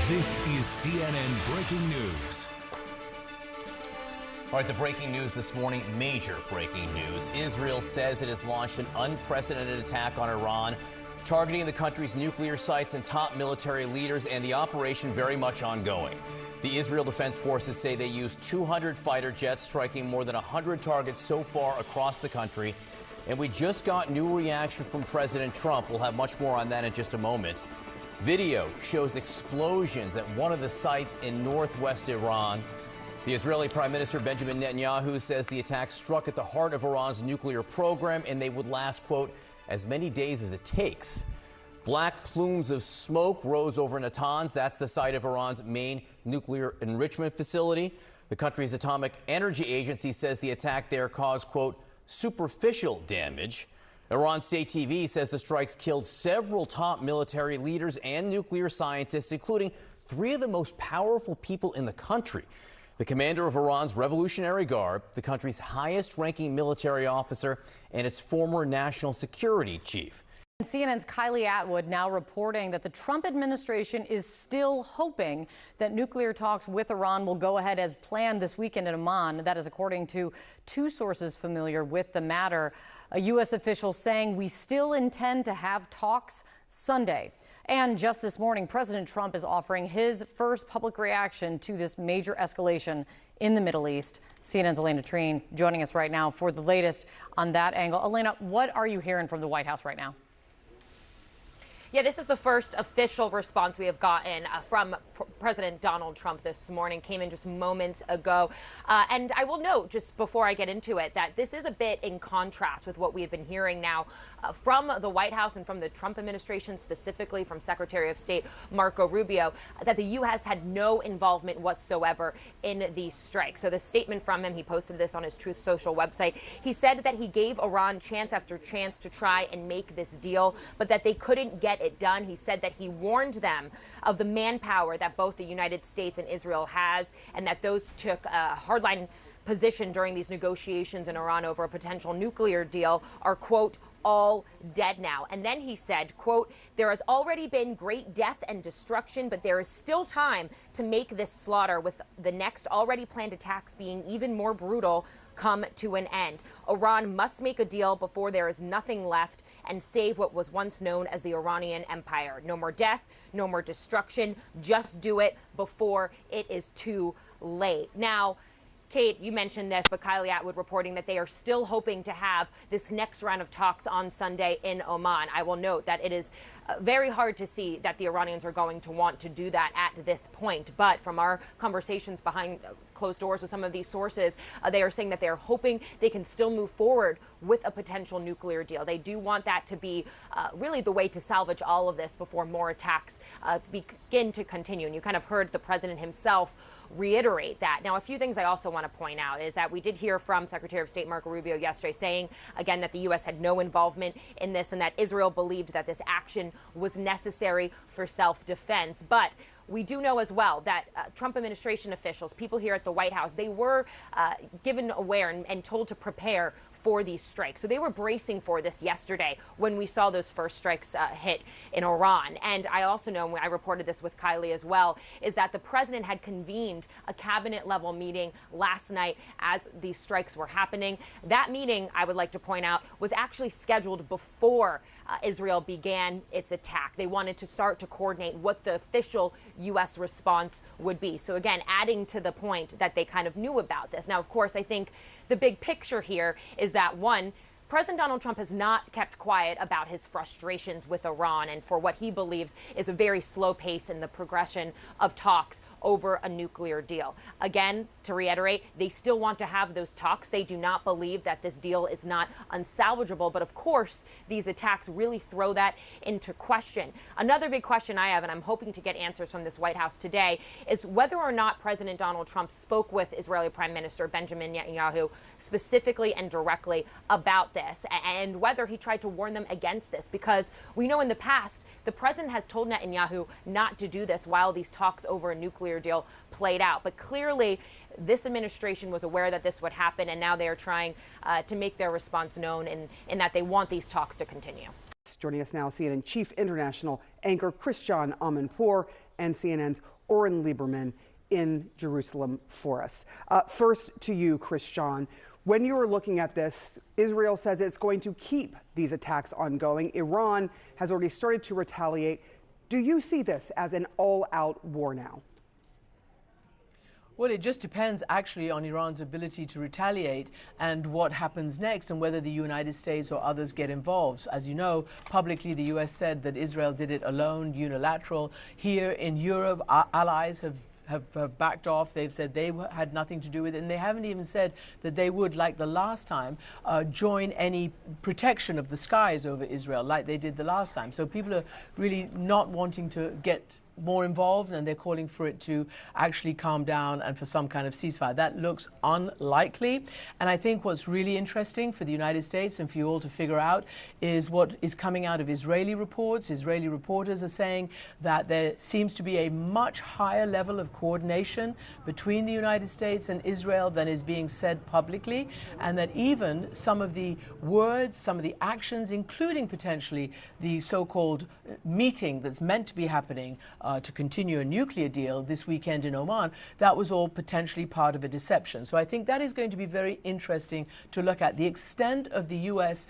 This is CNN Breaking News. All right, the breaking news this morning, major breaking news. Israel says it has launched an unprecedented attack on Iran, targeting the country's nuclear sites and top military leaders, and the operation very much ongoing. The Israel Defense Forces say they used 200 fighter jets, striking more than 100 targets so far across the country. And we just got new reaction from President Trump. We'll have much more on that in just a moment. Video shows explosions at one of the sites in northwest Iran. The Israeli Prime Minister Benjamin Netanyahu says the attack struck at the heart of Iran's nuclear program, and they would last, quote, as many days as it takes. Black plumes of smoke rose over Natanz. That's the site of Iran's main nuclear enrichment facility. The country's atomic energy agency says the attack there caused, quote, superficial damage. Iran State TV says the strikes killed several top military leaders and nuclear scientists, including 3 of the most powerful people in the country. The commander of Iran's Revolutionary Guard, the country's highest-ranking military officer, and its former national security chief. CNN's Kylie Atwood now reporting that the Trump administration is still hoping that nuclear talks with Iran will go ahead as planned this weekend in Amman. That is according to 2 sources familiar with the matter. A U.S. official saying we still intend to have talks Sunday. And just this morning, President Trump is offering his first public reaction to this major escalation in the Middle East. CNN's Elena Treen joining us right now for the latest on that angle. Elena, what are you hearing from the White House right now? Yeah, this is the first official response we have gotten from President Donald Trump this morning. Came in just moments ago. And I will note, just before I get into it, that this is a bit in contrast with what we have been hearing now from the White House and from the Trump administration, specifically from Secretary of State Marco Rubio, that the U.S. had no involvement whatsoever in these strikes. So the statement from him, he posted this on his Truth Social website. He said that he gave Iran chance after chance to try and make this deal, but that they couldn't get it done. He said that he warned them of the manpower that both the United States and Israel has, and that those took a hardline position during these negotiations in Iran over a potential nuclear deal are, quote, all dead now. And then he said, quote, there has already been great death and destruction, but there is still time to make this slaughter, with the next already planned attacks being even more brutal, come to an end. Iran must make a deal before there is nothing left and save what was once known as the Iranian Empire. No more death, no more destruction. Just do it before it is too late. Now, Kate, you mentioned this, but Kylie Atwood reporting that they are still hoping to have this next round of talks on Sunday in Oman. I will note that it is very hard to see that the Iranians are going to want to do that at this point. But from our conversations behind closed doors with some of these sources, they are saying that they are hoping they can still move forward with a potential nuclear deal. They do want that to be really the way to salvage all of this before more attacks begin to continue. And you kind of heard the president himself reiterate that. Now, a few things I also want to point out is that we did hear from Secretary of State Marco Rubio yesterday saying, again, that the U.S. had no involvement in this and that Israel believed that this action was necessary for self-defense. But we do know as well that Trump administration officials, people here at the White House, they were given aware and told to prepare for these strikes. So they were bracing for this yesterday when we saw those first strikes hit in Iran. And I also know, when I reported this with Kylie as well, is that the president had convened a cabinet level meeting last night as these strikes were happening. That meeting, I would like to point out, was actually scheduled before Israel began its attack. They wanted to start to coordinate what the official U.S. response would be. So again, adding to the point that they kind of knew about this. Now, of course, I think the big picture here is that, one, President Donald Trump has not kept quiet about his frustrations with Iran and for what he believes is a very slow pace in the progression of talks over a nuclear deal. Again, to reiterate, they still want to have those talks. They do not believe that this deal is not unsalvageable. But of course, these attacks really throw that into question. Another big question I have, and I'm hoping to get answers from this White House today, is whether or not President Donald Trump spoke with Israeli Prime Minister Benjamin Netanyahu specifically and directly about this, and whether he tried to warn them against this, because we know in the past the president has told Netanyahu not to do this while these talks over a nuclear deal played out. But clearly this administration was aware that this would happen, and now they are trying to make their response known in that they want these talks to continue. Joining us now, CNN Chief International Anchor Christiane Amanpour. and CNN's Oren Liebermann in Jerusalem for us. First to you, Christian. When you are looking at this, Israel says it's going to keep these attacks ongoing. Iran has already started to retaliate. Do you see this as an all-out war now? Well, it just depends actually on Iran's ability to retaliate and what happens next and whether the United States or others get involved. As you know, publicly the U.S. said that Israel did it alone, unilateral. Here in Europe, our allies have backed off. They've said they had nothing to do with it, and they haven't even said that they would, like the last time, join any protection of the skies over Israel like they did the last time. So people are really not wanting to get more involved, and they're calling for it to actually calm down and for some kind of ceasefire. That looks unlikely. And I think what's really interesting for the United States and for you all to figure out is what is coming out of Israeli reports. Israeli reporters are saying that there seems to be a much higher level of coordination between the United States and Israel than is being said publicly, and that even some of the words, some of the actions, including potentially the so-called meeting that's meant to be happening to continue a nuclear deal this weekend in Oman, that was all potentially part of a deception. So I think that is going to be very interesting to look at the extent of the U.S.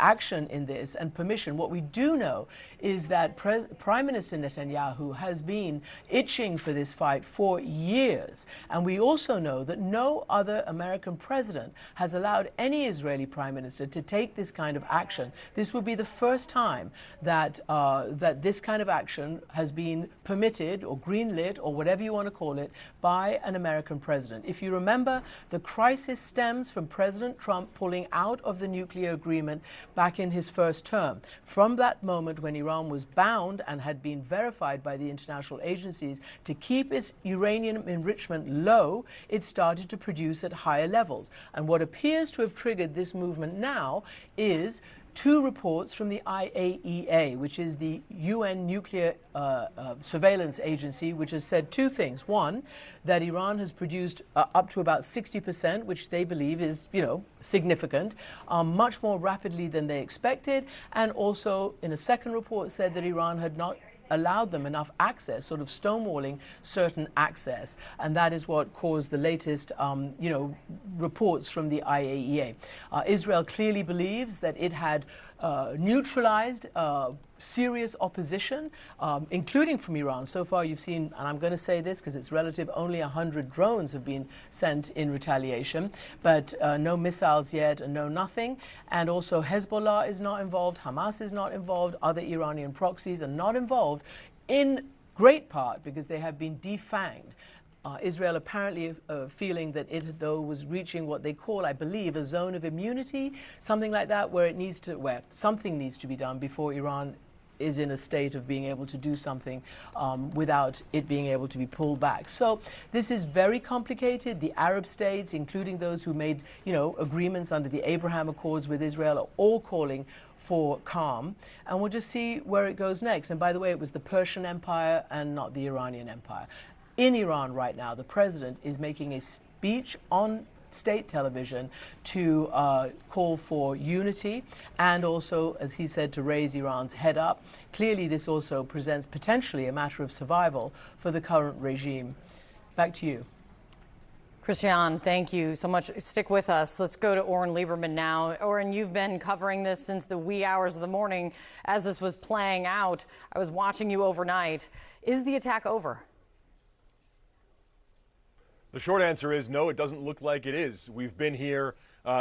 Action in this and permission. What we do know is that Prime Minister Netanyahu has been itching for this fight for years. And we also know that no other American president has allowed any Israeli prime minister to take this kind of action. This would be the first time that that this kind of action has been permitted or greenlit or whatever you want to call it by an American president. If you remember, the crisis stems from President Trump pulling out of the nuclear agreement back in his first term. From that moment when Iran was bound and had been verified by the international agencies to keep its uranium enrichment low, it started to produce at higher levels. And what appears to have triggered this movement now is two reports from the IAEA, which is the UN nuclear surveillance agency, which has said two things. One, that Iran has produced up to about 60%, which they believe is, significant, much more rapidly than they expected. And also, in a second report, said that Iran had not allowed them enough access, sort of stonewalling certain access. And that is what caused the latest, reports from the IAEA. Israel clearly believes that it had neutralized serious opposition, including from Iran. So far you've seen, and I'm going to say this because it's relative, only 100 drones have been sent in retaliation, but no missiles yet and no nothing. And also Hezbollah is not involved, Hamas is not involved, other Iranian proxies are not involved, in great part because they have been defanged. Israel apparently feeling that it, though, was reaching what they call, I believe, a zone of immunity, something like that, where something needs to be done before Iran is in a state of being able to do something without it being able to be pulled back. So this is very complicated. The Arab states, including those who made, agreements under the Abraham Accords with Israel, are all calling for calm, and we'll just see where it goes next. And by the way, it was the Persian Empire and not the Iranian Empire. In Iran right now, the president is making a speech on state television to call for unity and also, as he said, to raise Iran's head up. Clearly, this also presents potentially a matter of survival for the current regime. Back to you. Christian, thank you so much. Stick with us. Let's go to Oren Liebermann now. Oren, you've been covering this since the wee hours of the morning as this was playing out. I was watching you overnight. Is the attack over? The short answer is no, it doesn't look like it is. We've been here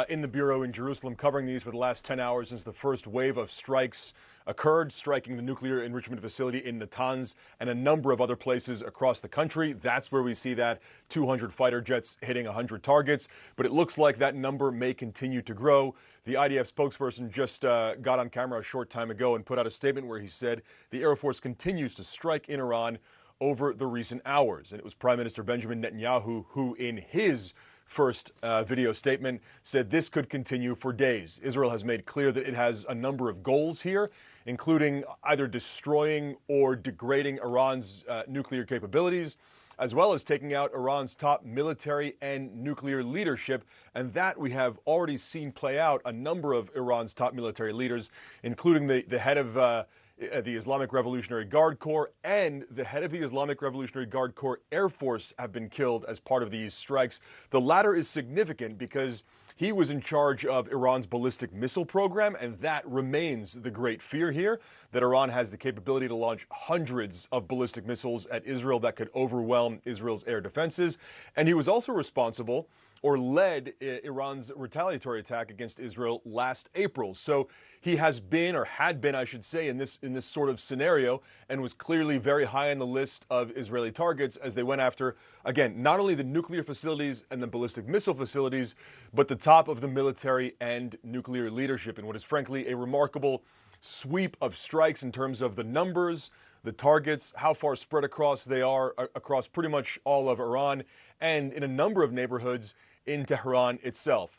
in the Bureau in Jerusalem covering these for the last 10 hours since the first wave of strikes occurred, striking the nuclear enrichment facility in Natanz and a number of other places across the country. That's where we see that 200 fighter jets hitting 100 targets. But it looks like that number may continue to grow. The IDF spokesperson just got on camera a short time ago and put out a statement where he said the Air Force continues to strike in Iran over the recent hours. And it was Prime Minister Benjamin Netanyahu who, in his first video statement, said this could continue for days. Israel has made clear that it has a number of goals here, including either destroying or degrading Iran's nuclear capabilities, as well as taking out Iran's top military and nuclear leadership. And that we have already seen play out. A number of Iran's top military leaders, including the head of the Islamic Revolutionary Guard Corps and the head of the Islamic Revolutionary Guard Corps Air Force have been killed as part of these strikes. The latter is significant because he was in charge of Iran's ballistic missile program, and that remains the great fear here, that Iran has the capability to launch hundreds of ballistic missiles at Israel that could overwhelm Israel's air defenses. And he was also responsible or led Iran's retaliatory attack against Israel last April. So he has been, or had been, I should say, in this sort of scenario, and was clearly very high on the list of Israeli targets as they went after, again, not only the nuclear facilities and the ballistic missile facilities, but the top of the military and nuclear leadership in what is frankly a remarkable sweep of strikes in terms of the numbers, the targets, how far spread across they are across pretty much all of Iran and in a number of neighborhoods in Tehran itself.